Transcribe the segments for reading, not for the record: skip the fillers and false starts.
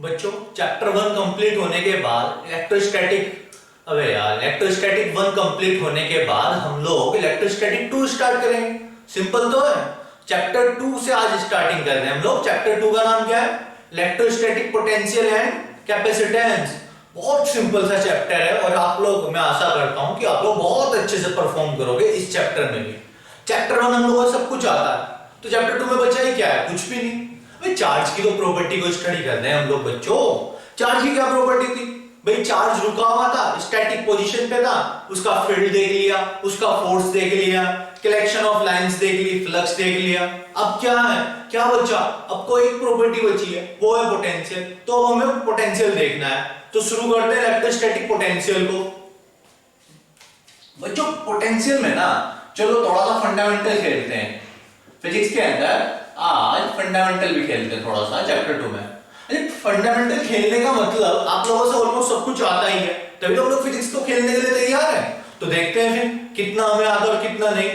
बच्चों chapter 1 complete होने के बाद इलेक्ट्रोस्टैटिक 1 कंप्लीट होने के बाद हम लोग इलेक्ट्रोस्टैटिक 2 स्टार्ट करेंगे। सिंपल तो है। चैप्टर 2 से आज स्टार्टिंग कर रहे हैं हम लोग। चैप्टर 2 का नाम क्या है? Electrostatic potential and capacitance. बहुत सिंपल सा चैप्टर है और आप लोग, मैं आशा करता हूं कि आप लोग बहुत अच्छे से परफॉर्म करोगे इस चैप्टर में भी। चैप्टर 1 हम लोगों को सब कुछ आता है, तो चैप्टर 2 में बचा ही क्या है? कुछ भी नहीं। चार्ज की तो प्रॉपर्टी को स्टडी कर रहे हैं हम लोग बच्चों। चार्ज की क्या प्रॉपर्टी थी भाई? चार्ज रुका हुआ था, स्टैटिक पोजीशन पे था, उसका फील्ड देख लिया, उसका फोर्स देख लिया, कलेक्शन ऑफ लाइंस देख ली, फ्लक्स देख लिया। अब क्या है, क्या बचा? अब कोई एक प्रॉपर्टी बची है, वो है पोटेंशियल। तो अब हमें पोटेंशियल देखना है, तो शुरू करते हैं इलेक्ट्रोस्टैटिक पोटेंशियल को। बच्चों पोटेंशियल में ना, चलो थोड़ा सा फंडामेंटल खेलते हैं फिजिक्स के अंदर। आज फंडामेंटल भी खेलते हैं थोड़ा सा चैप्टर 2 में। फंडामेंटल खेलने का मतलब आप लोगों से ऑलमोस्ट सब कुछ आता ही है, तभी तो हम लोग फिजिक्स को खेलने के लिए तैयार हैं। तो देखते हैं फिर कितना हमें आता और कितना नहीं।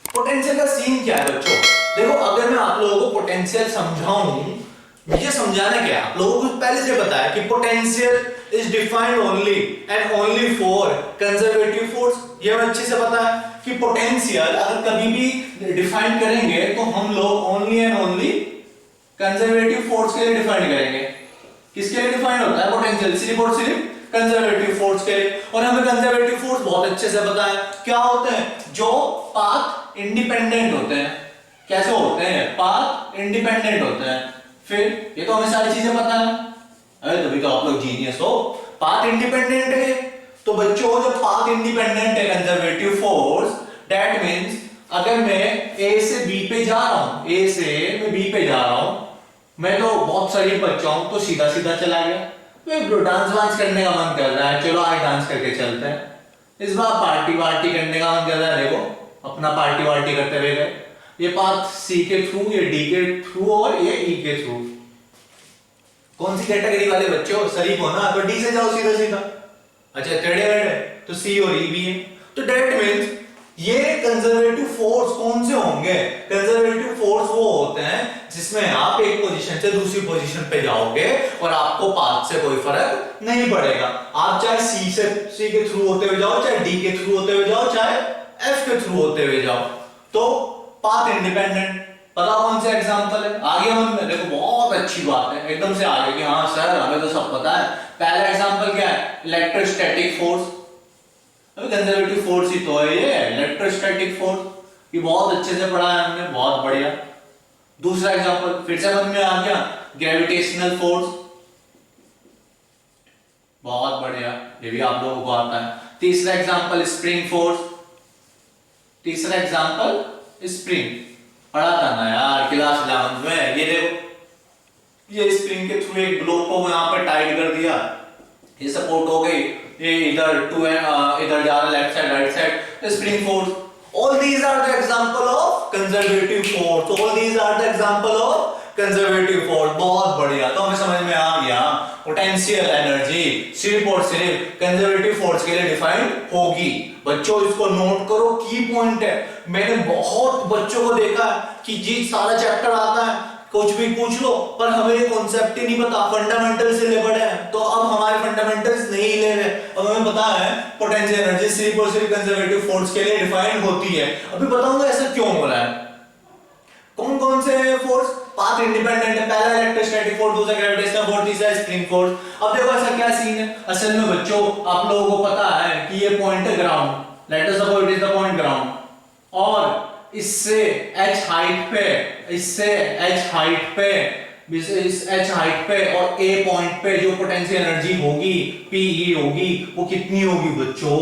पोटेंशियल का सीन क्या है बच्चों? देखो, अगर मैं आप लोगों को पोटेंशियल समझाऊं, मुझे समझाना क्या है? आप लोगों को पहले से पता है कि potential is defined only and only for conservative force. ये हमें अच्छे से पता है कि पोटेंशियल अगर कभी भी डिफाइन करेंगे तो हम लोग only and only conservative force के लिए डिफाइन करेंगे। किसके लिए डिफाइन होता है पोटेंशियल? सिर्फ और सिर्फ कंजर्वेटिव फोर्स के लिए। और हमें कंजर्वेटिव फोर्स बहुत अच्छे से पता है क्या होते हैं, जो पाथ इंडिपेंडेंट होते हैं। कैसे होते हैं? पाथ इंडिपेंडेंट होते हैं। फिर ये तो हमें सारी चीजें पता है, अरे तभी तो आप लोग जीनियस हो। पाथ इंडिपेंडेंट है, तो बच्चों जब पाथ इंडिपेंडेंट है कंजर्वेटिव फोर्स, दैट मींस अगर मैं A से B पे जा रहा हूं, A से मैं B पे जा रहा हूं, मैं तो बहुत शरीफ बच्चा हूं, तो सीधा सीधा चला गया। तो डांस वांस करने का मन कर रहा है, चलो आज डांस करके चलते हैं। इस बार पार्टी वार्टी करने का मन कर रहा है, देखो अपना पार्टी वार्टी करते हुए गए। ये पाथ C के थ्रू, ये D के थ्रू और ये E के थ्रू। कौन सी कैटेगरी वाले बच्चे हो? शरीफ हो ना, तो D से जाओ सीधा सीधा। अच्छा टेढ़े मेढ़े, तो C और E भी है। तो दैट मींस ये कंजर्वेटिव फोर्स कौन से होंगे? कंजर्वेटिव फोर्स वो होते हैं जिसमें आप एक पोजीशन से दूसरी पोजीशन पे जाओगे और आपको पाथ से कोई फर्क नहीं पड़ेगा। आप चाहे C के थ्रू होते हुए जाओ, चाहे D के थ्रू होते हुए जाओ, चाहे F के थ्रू होते हुए जाओ, तो पाथ इंडिपेंडेंट। पता कौन सा एग्जांपल है? आगे हम देखो, बहुत अच्छी बात है, एकदम से आगे कि हाँ सर हमें तो सब पता है। पहला एग्जांपल क्या है? Electrostatic force. कंजर्वेटिव फोर्स ही तो है ये इलेक्ट्रोस्टैटिक फोर्स। ये बहुत अच्छे से पढ़ा है हमने, बहुत बढ़िया। दूसरा एग्जांपल फिर से समझ में आ गया, ग्रेविटेशनल फोर्स। बहुत बढ़िया, ये भी आप लोगों को आता है। तीसरा एग्जांपल स्प्रिंग फोर्स। तीसरा एग्जांपल स्प्रिंग, पढ़ा था ना यार क्लास 11 में। ये देखो, ये स्प्रिंग के थ्रू एक ब्लॉक को यहां पर टाइट कर दिया, ये सपोर्ट हो गई, ये इधर इधर जा रहा left side right side, spring force. All these are the example of conservative force. All these are the example of conservative force. बहुत बढ़िया, तो हमें समझ में आ गया पोटेंशियल एनर्जी सिर्फ और सिर्फ कंजर्वेटिव फोर्स के लिए डिफाइन होगी। बच्चों इसको नोट करो, की पॉइंट है। मैंने बहुत बच्चों को देखा कि जी सारा चैप्टर आता है, कुछ भी पूछ लो, पर हमें ये कॉन्सेप्ट ही नहीं पता, फंडामेंटल से ले पड़े हैं। तो अब हमारे फंडामेंटल्स नहीं ले रहे, अब हमें पता है पोटेंशियल एनर्जी सिर्फ और सिर्फ कंजर्वेटिव फोर्स के लिए डिफाइन होती है। अभी बताऊंगा ऐसा क्यों हो रहा है। कौन कौन से फोर्स पाथ इंडिपेंडेंट है? पहला इलेक्ट्रोस्टैटिक फोर्स, दूसरा ग्रेविटेशनल फोर्स, तीसरा स्प्रिंग फोर्स। अब देखो ऐसा क्या सीन है असल में बच्चों, आप लोगों को पता है कि ये पॉइंट है ground, let us suppose it is the point ground, और इससे h हाइट पे, इससे h हाइट पे, इस h हाइट पे और a पॉइंट पे जो पोटेंशियल एनर्जी होगी Pe होगी, वो कितनी होगी बच्चों?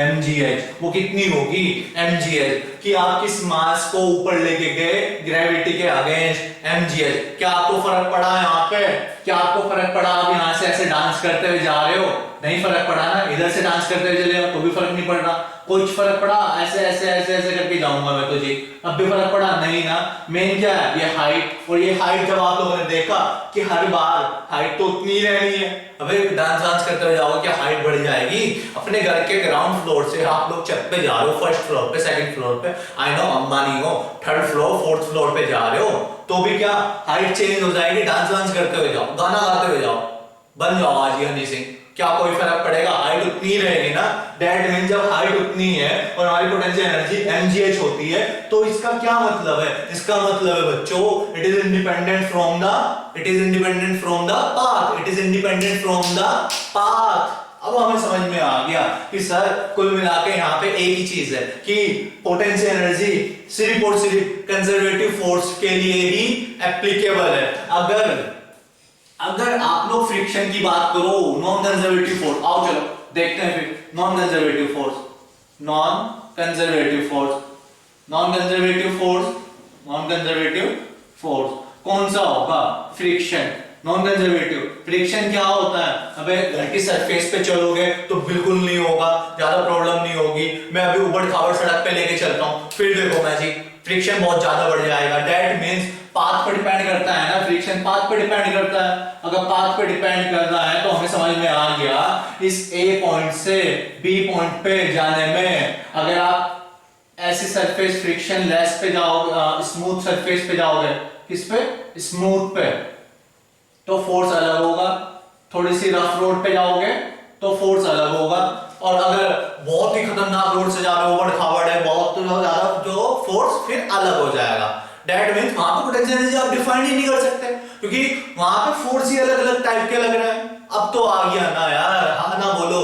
mgh। वो कितनी होगी? mgh। कि आप किस मास को ऊपर लेके गए ग्रेविटी के अगेंस्ट, mgh। क्या आपको फर्क पड़ा यहाँ पे? क्या आपको फर्क पड़ा? आप यहाँ से ऐसे डांस करते हुए जा रहे हो, नहीं फर्क पड़ा ना। इधर से डांस करते हुए चले हो तो भी फर्क नहीं पड़ रहा। कुछ फर्क पड़ा? ऐसे ऐसे ऐसे ऐसे करके जाऊंगा मैं तो जी, अब भी फर्क पड़ा नहीं ना। मेन क्या है? ये हाइट। और ये हाइट जब आप लोगों ने देखा कि हर बार हाइट तो उतनी ही रहनी है, अबे डांस वांस करते हुए जाओगे क्या हाइट बढ़ जाएगी? अपने घर के ग्राउंड फ्लोर से आप लोग छत पे जा रहे हो, फर्स्ट फ्लोर पे, सेकंड फ्लोर पे, आई नो अंबानी हो, थर्ड फ्लोर फोर्थ फ्लोर पे जा रहे हो तो भी क्या हाइट चेंज हो जाएगी, डांस वांस करते हुए जाओ, गाना गाते हुए जाओ, बन जाओ आज ही हनी सिंह, क्या कोई फर्क पड़ेगा? हाइट उतनी रहेगी ना। दैट मीन जब हाइट उतनी है और हमारी पोटेंशियल एनर्जी mgh होती है तो इसका क्या मतलब है? इसका मतलब है बच्चों, it is independent from the path, it is independent from the path. अब हमें समझ में आ गया कि सर कुल मिला के यहाँ पे एक ही चीज है कि पोटेंशियल एनर्जी सिर्फ और सिर्फ कंजर्वेटिव फोर्स के लिए ही एप्लीकेबल है। अगर आप लोग फ्रिक्शन की बात करो, नॉन कंजर्वेटिव फोर्स, आओ चलो देखते हैं फिर non conservative force, non conservative force, non conservative force, non conservative force कौन सा होगा? फ्रिक्शन। नॉन कंजर्वेटिव फ्रिक्शन क्या होता है? अबे घर की सरफेस पे चलोगे तो बिल्कुल नहीं होगा, ज्यादा प्रॉब्लम नहीं होगी। मैं अभी उबड़ खाबड़ सड़क पे लेके चलता हूँ, फिर देखो मैजिक, फ्रिक्शन बहुत ज्यादा बढ़ जाएगा। दैट मींस पाथ पर डिपेंड करता है ना, फ्रिक्शन पाथ पर डिपेंड करता है। अगर पाथ पर डिपेंड कर रहा है तो हमें समझ में आ गया इस ए पॉइंट से बी पॉइंट पे जाने में अगर आप ऐसी सरफेस फ्रिक्शन लेस पे जाओगे, स्मूथ सरफेस पे जाओगे, किस पे? स्मूथ पे, तो फोर्स अलग होगा। थोड़ी सी रफ रोड पे जाओगे तो फोर्स अलग होगा। और अगर बहुत ही खतरनाक रोड से जा रहे हो, उबड़ खाबड़ है बहुत, तो ज्यादा जो फोर्स फिर अलग हो जाएगा। दैट मींस वहां पे पोटेंशियल एनर्जी आप डिफाइन ही नहीं कर सकते क्योंकि वहां पे फोर्स ही अलग अलग टाइप के लग रहे हैं। अब तो आ गया ना यार, हाँ ना बोलो।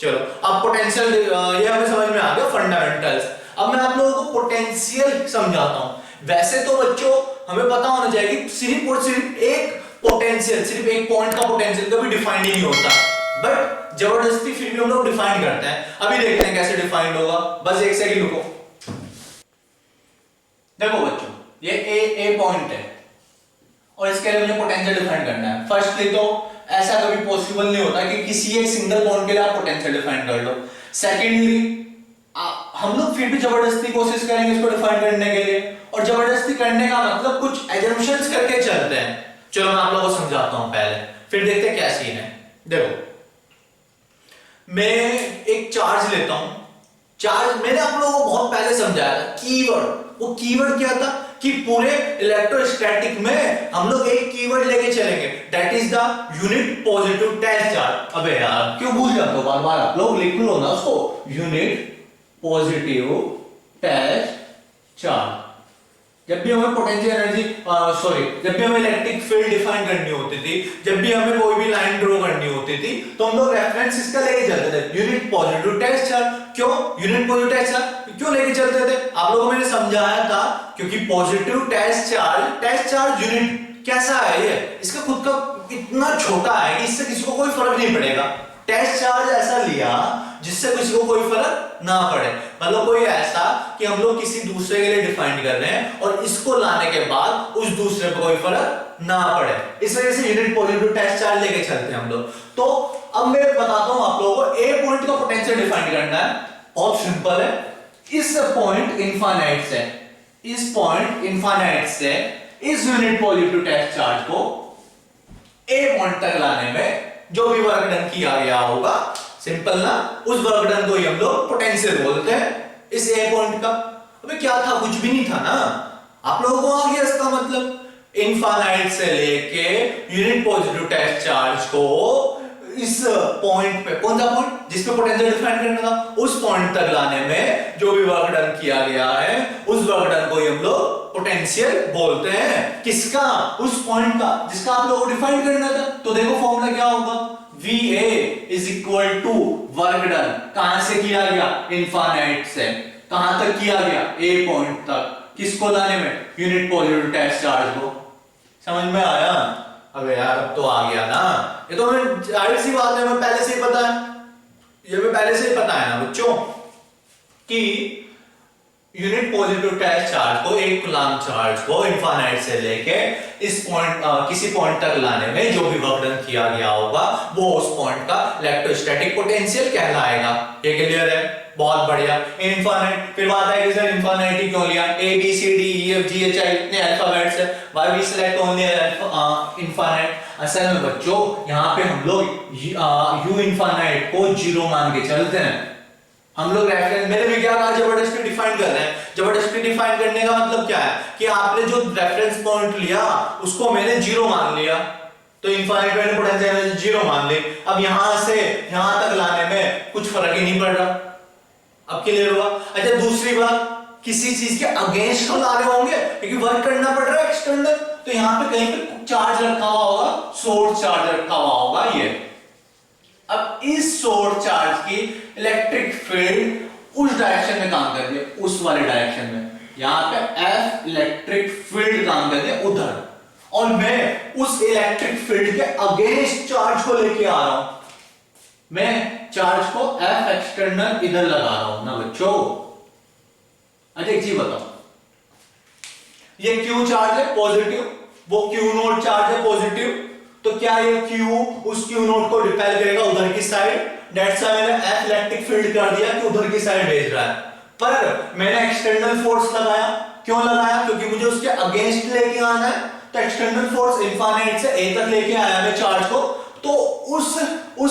चलो अब पोटेंशियल ये हमें समझ में आ गया फंडामेंटल्स। अब मैं आप लोगों को पोटेंशियल समझाता हूं। वैसे तो बच्चों हमें पता होना चाहिए कि सिर्फ और सिर्फ एक पोटेंशियल, सिर्फ एक पॉइंट का पोटेंशियल कभी डिफाइन ही नहीं होता, बट जबरदस्ती फिर भी हम लोग डिफाइन करते हैं। अभी देखते हैं कैसे डिफाइन होगा, बस एक सेकंड रुको। देखो बच्चों, ये ए पॉइंट है और इसके लिए मुझे पोटेंशियल डिफाइन करना है। फर्स्टली तो ऐसा कभी पॉसिबल नहीं होता कि किसी एक सिंगल पॉइंट के लिए आप पोटेंशियल डिफाइन कर लो। सेकेंडली हम लोग फिर भी जबरदस्ती कोशिश करेंगे इसको डिफाइन करने के लिए, और जबरदस्ती करने का मतलब कुछ एजम्पशंस करके चलते हैं। चलो मैं आप लोगों को समझाता हूं पहले, फिर देखते हैं क्या सीन है। देखो मैं एक चार्ज लेता हूं, चार्ज मैंने आप लोगों को बहुत पहले समझाया था, कीवर्ड। वो कीवर्ड क्या था कि पूरे इलेक्ट्रोस्टैटिक में हम लोग एक कीवर्ड लेके चलेंगे, that is the unit positive test charge. अबे यार क्यों भूल जाते हो बार बार? आप लोग लिख लो ना उसको, यूनिट पॉजिटिव टेस्ट चार्ज। जब भी हमें पोटेंशियल एनर्जी जब भी हमें इलेक्ट्रिक फील्ड डिफाइन करनी होती थी, जब भी हमें कोई भी लाइन ड्रॉ करनी होती थी, तो हम लोग रेफरेंस इसका लेके चलते थे, यूनिट पॉजिटिव टेस्ट चार्ज। क्यों यूनिट पॉजिटिव टेस्ट चार्ज क्यों लेके चलते थे? आप लोगों को मैंने समझाया था क्योंकि पॉजिटिव टेस्ट चार्ज यूनिट कैसा है, ये इसका खुद का इतना छोटा है कि इससे किसी को कोई फर्क नहीं पड़ेगा। टेस्ट चार्ज ऐसा लिया जिससे किसी को कोई फर्क ना पड़े, मतलब कोई ऐसा कि हम लोग किसी दूसरे के लिए डिफाइन कर रहे हैं और इसको लाने के बाद उस दूसरे पर कोई फर्क ना पड़े, इस वजह से यूनिट पॉजिटिव टेस्ट चार्ज लेके चलते हैं हम लोग। तो अब मैं बताता हूं आप लोगों को ए पॉइंट का पोटेंशियल डिफाइन करना है। बहुत सिंपल है, इस पॉइंट इनफाइनाइट से, इस पॉइंट इनफाइनाइट से इस यूनिट पॉजिटिव टेस्ट चार्ज को ए पॉइंट तक लाने में जो भी वर्क डन किया गया होगा, सिंपल ना, उस वर्क डन को ही हम लोग पोटेंशियल बोलते हैं इस ए पॉइंट का। अबे क्या था? कुछ भी नहीं था ना। आप लोगों को आ गया इसका मतलब। इनफाइनाइट से लेके यूनिट पॉजिटिव टेस्ट चार्ज को इस पॉइंट पे, कौन सा पॉइंट जिस पे पोटेंशियल डिफाइन करना था, उस पॉइंट तक लाने में जो भी वर्क डन किया गया है, उस वर्क डन को ही हम लोग पोटेंशियल बोलते हैं। किसका? उस पॉइंट का जिसका आप लोगों को डिफाइन करना था। तो देखो फॉर्मूला क्या होगा, VA is equal to work done, कहां से किया गया? इनफाइनाइट से। कहां तक किया गया? ए पॉइंट तक। किसको लाने में? यूनिट पॉजिटिव टेस्ट चार्ज को। समझ में आया? अबे यार अब तो आ गया ना, ये तो हमें जाहिर सी बात है, हमें पहले से ही पता है, ये हमें पहले से ही पता है ना बच्चों कि यूनिट पॉजिटिव टेस्ट चार्ज को, एक कूलम्ब चार्ज को इनफाइनाइट से लेके इस पॉइंट किसी पॉइंट तक लाने में जो भी वर्क डन किया गया होगा वो उस पॉइंट का इलेक्ट्रोस्टैटिक पोटेंशियल कहलाएगा। ये क्लियर है? बहुत बढ़िया। इनफाइनाइट, फिर बात है कि सर इनफाइनाइट क्यों लिया? A B C D E F G H I इतने अल्फाबेट्स है, why we select only infinite? असल में बच्चों यहाँ पे हम लोग U इनफाइनाइट को जीरो मान के चलते हैं। हम लोग रेफरेंस, मैंने भी क्या कहा, जबरदस्ती डिफाइन कर रहे हैं। जबरदस्ती डिफाइन करने का मतलब क्या है कि आपने जो रेफरेंस पॉइंट लिया उसको मैंने जीरो मान लिया, तो इनफाइनाइट मैंने पोटेंशियल जीरो मान ली। अब यहां से यहां तक लाने में कुछ फर्क ही नहीं पड़ रहा। अब क्लियर हुआ? अच्छा दूसरी बात, किसी चीज के अगेंस्ट तो ला रहे होंगे क्योंकि वर्क करना पड़ रहा है एक्सटर्नल, तो यहां पे कहीं पे चार्ज रखा हुआ होगा, सोर्स चार्ज रखा हुआ होगा ये। अब इस सोर्स चार्ज की इलेक्ट्रिक फील्ड उस डायरेक्शन में काम कर रही है, उस वाले डायरेक्शन में। यहां पे एफ इलेक्ट्रिक फील्ड काम कर रही है उधर, और मैं उस इलेक्ट्रिक फील्ड के अगेंस्ट चार्ज को लेके आ रहा हूं। मैं चार्ज को एफ एक्सटर्नल इधर लगा रहा हूं ना बच्चों। अच्छा एक चीज बताओ, ये क्यू चार्ज है पॉजिटिव, वो क्यू नोट चार्ज है पॉजिटिव, तो क्या ये क्यू उस क्यू नोट को रिपेल करेगा उधर की साइड? दैट्स व्हाई मैंने एफ इलेक्ट्रिक फील्ड कर दिया कि उधर की साइड भेज रहा है। पर मैंने एक्सटर्नल फोर्स लगाया, क्यों लगाया? क्योंकि मुझे उसके अगेंस्ट लेके आना है, तो एक्सटर्नल फोर्स इनफाइनाइट से ए तक लेके आया मैं चार्ज को, तो उस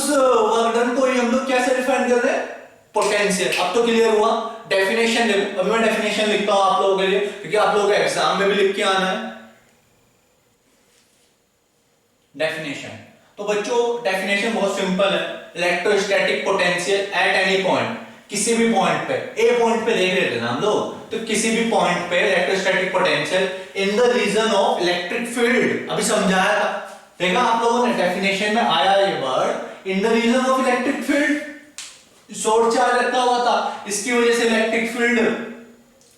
वर्क डन को हम लोग कैसे डिफाइन कर रहे हैं? पोटेंशियल। अब तो क्लियर हुआ? डेफिनेशन देखो, अभी मैं डेफिनेशन लिखता हूं आप लोगों के लिए क्योंकि आप लोगों को एग्जाम में भी लिख के आना है डेफिनेशन। तो बच्चों डेफिनेशन बहुत सिंपल है, electrostatic potential at any point, किसी भी पॉइंट पे, ए पॉइंट पे देख रहे थे ना हम लोग, तो किसी भी पॉइंट पे electrostatic potential in the region of electric field, अभी समझाया था, देखा आप लोगों ने डेफिनेशन में आया ये word, in the region of electric field. Source charge रखा हुआ था, इसकी वजह से इलेक्ट्रिक फील्ड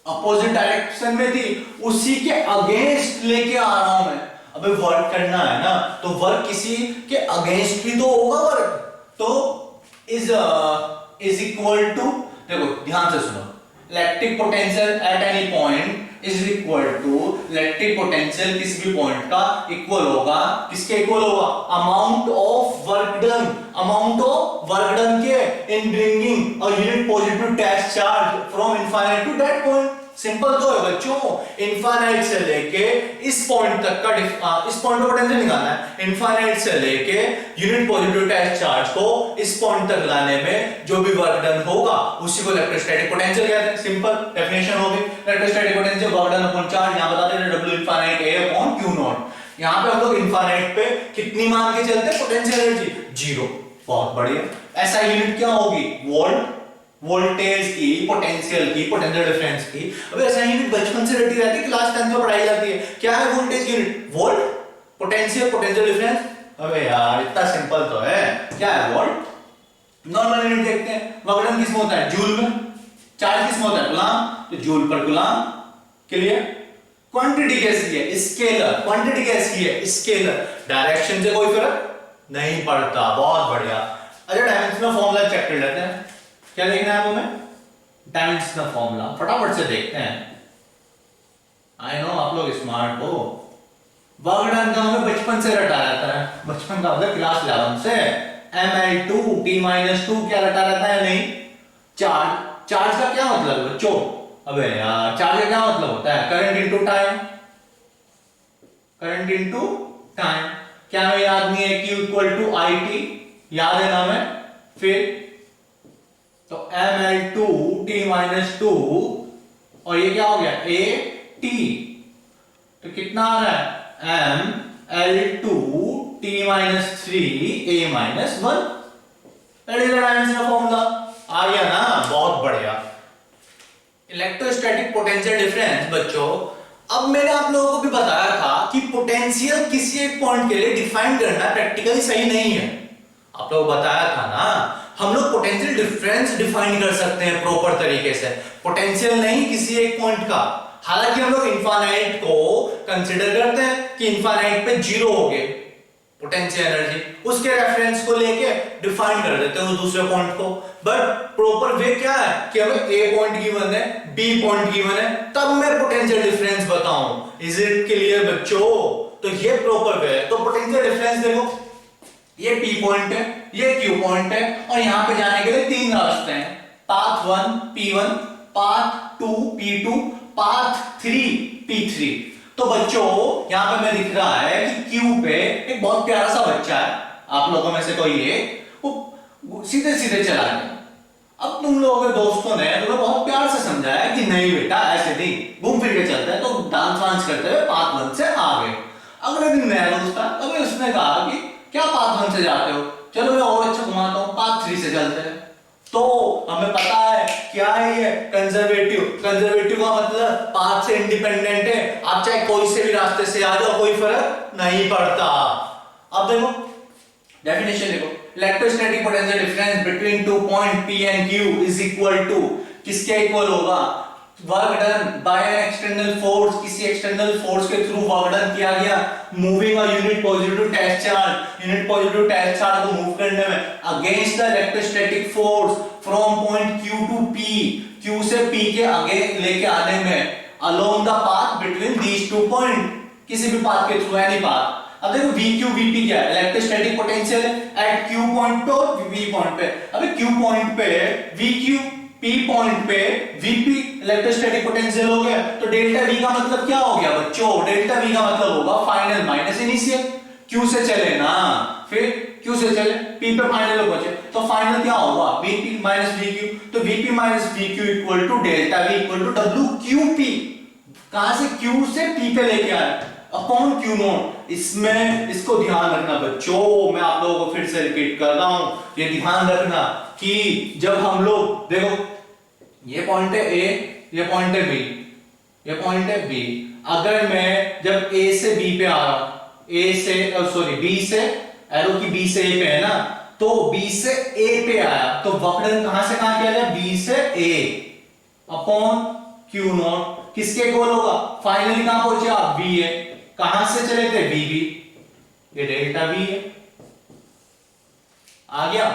अपोजिट डायरेक्शन में थी, उसी के अगेंस्ट लेके आ रहा हूं मैं। अबे वर्क करना है ना, तो वर्क किसी के अगेंस्ट भी तो होगा वर्क, तो इज इक्वल टू, देखो ध्यान से सुनो, electric potential at any point is equal to, electric potential किसी भी पॉइंट का इक्वल होगा, किसके इक्वल होगा? Amount of work done, amount of work done के in bringing a unit positive test charge from infinite to that point. Simple तो है बच्चों, इनफाइनाइट से लेके इस पॉइंट तक का इस पॉइंट का पोटेंशियल निकालना है, इनफाइनाइट से लेके यूनिट पॉजिटिव टेस्ट चार्ज को इस पॉइंट तक लाने में जो भी वर्क डन होगा उसी को इलेक्ट्रोस्टैटिक पोटेंशियल कहते हैं। सिंपल डेफिनेशन हो गई, electrostatic potential work done upon charge, यहां बताते हैं W infinite A upon Q not. यहां पे हम लोग इनफाइनाइट पे कितनी मान के चलते हैं? Potential energy zero. बहुत बढ़िया, ऐसा यूनिट क्या होगी? वोल्ट, वोल्टेज की, पोटेंशियल की, पोटेंशियल डिफरेंस की। अब ऐसा यूनिट बचपन से रटी रहती है, क्लास 10 में पढ़ाई जाती है। क्या है voltage unit? Volt, potential, potential difference. अबे यार इतना सिंपल तो है, क्या है? वोल्ट। नॉर्मल यूनिट देखते हैं, वर्क डन किस में होता है? जूल में। चार्ज किस में होता है? कूलम, तो जूल पर कूलम। क्लियर? क्वांटिटी कैसी है? स्केलर। क्वांटिटी कैसी है? स्केलर। डायरेक्शन से कोई फर्क नहीं पड़ता। बहुत बढ़िया। अच्छा डायमेंशनल फॉर्मूला चेक कर लेते हैं, क्या देखना है हमें? डायमेंशनल फॉर्मूला फटाफट से देखते हैं। आई नो आप लोग स्मार्ट हो, वर्क डन का हमें बचपन से रटा रहता है, बचपन का मतलब क्लास 11 से, ml2 t-2 क्या रटा रहता है? नहीं, चार्ज। चार्ज का क्या मतलब है बच्चों? अबे यार चार्ज का क्या मतलब होता है? Current into time, current into time. क्या हमें याद नहीं है? Q इक्वल टू IT, याद है ना हमें? फिर तो ml2 t-2 और ये क्या हो गया? AT, तो कितना आ रहा है? ml2 t-3 A-1। Dimensional formula आ गया ना? बहुत बढ़िया। इलेक्ट्रोस्टैटिक पोटेंशियल डिफरेंस बच्चों, अब मैंने आप लोगों को भी बताया था कि पोटेंशियल किसी एक पॉइंट के लिए डिफाइन करना प्रैक्टिकली सही नहीं है। आप लोगों को बताया था ना, हम लोग पोटेंशियल डिफरेंस डिफाइन कर सकते हैं प्रॉपर तरीके से, पोटेंशियल नहीं किसी एक पॉइंट का। हालांकि हम लोग इनफाइनाइट को कंसीडर करते हैं कि इनफाइनाइट पे जीरो हो गए पोटेंशियल एनर्जी, उसके रेफरेंस को लेके डिफाइन कर देते हैं उस दूसरे पॉइंट को। बट प्रॉपर वे क्या है कि हमें ए पॉइंट गिवन है, बी पॉइंट गिवन है, तब मैं पोटेंशियल डिफरेंस बताऊं। इज इट क्लियर बच्चों? तो ये प्रॉपर वे है। तो पोटेंशियल डिफरेंस देखो, ये P पॉइंट है, ये Q पॉइंट है, और यहां पे जाने के लिए तीन रास्ते हैं, path 1 P1, path 2 P2, path 3 P3। तो बच्चों यहां पे मैं दिख रहा है कि Q पे एक बहुत प्यारा सा बच्चा है, आप लोगों में से कोई एक, वो सीधे सीधे चला गया। अब तुम लोगों के दोस्तों ने तुम्हें बहुत प्यार से समझाया कि नहीं बेटा ऐसे नहीं, घूम फिर के चलता है। तो डांस वांस करते हुए पाथ 1 से आ गए। अगले दिन नया दोस्त था, अभी उसने कहा कि क्या पाथ 1 से जाते हो, चलो मैं और अच्छा घुमाता हूँ, पाथ 3 से चलते हैं। तो हमें पता है क्या है ये कंजर्वेटिव। कंजर्वेटिव का मतलब पाथ से इंडिपेंडेंट है, आप चाहे कोई से भी रास्ते से आ जाओ, कोई फर्क नहीं पड़ता। अब देखो डेफिनेशन देखो, electrostatic potential difference between 2 point P and Q is equal to, किसके इक्वल होगा, work done by an external force, किसी एक्सटर्नल फोर्स के थ्रू वर्क डन किया गया, moving a unit positive test charge, unit positive test charge को move करने में against the electrostatic force from point Q to P, Q से P के आगे लेके आने में along the path between these two point, किसी भी पाथ के थ्रू, एनी पाथ। अब देखो VQ VP क्या है, electrostatic potential at Q point पे और V पॉइंट पे। अबे Q पॉइंट पे VQ, P पॉइंट पे VP इलेक्ट्रोस्टैटिक पोटेंशियल हो गया। तो डेल्टा V का मतलब क्या हो गया बच्चों, डेल्टा V का मतलब होगा फाइनल माइनस इनिशियल। Q से चले ना, फिर Q से चले P पे फाइनल पहुंचे, तो फाइनल क्या होगा VP माइनस VQ। तो VP minus VQ equal to delta V equal to WQP। कहां से Q से P पे लेके आए अपॉन Q नॉट। इसमें इसको ध्यान रखना बच्चों, मैं आप लोगों को फिर से रिपीट कर रहा हूं, ये ध्यान रखना कि जब हम लोग देखो ये पॉइंट है A, ये पॉइंट है B, ये पॉइंट है B, अगर मैं जब A से B पे आ रहा, A से सॉरी B से एरो की B से A पे है ना, तो B से A पे आया तो वक्रन कहां से कहां किया जाए, B से A अपॉन Q नॉट, किसके इक्वल होगा, फाइनली कहां पहुंचे आप VA, कहां से चले थे VB, ये डेल्टा V है। आ गया।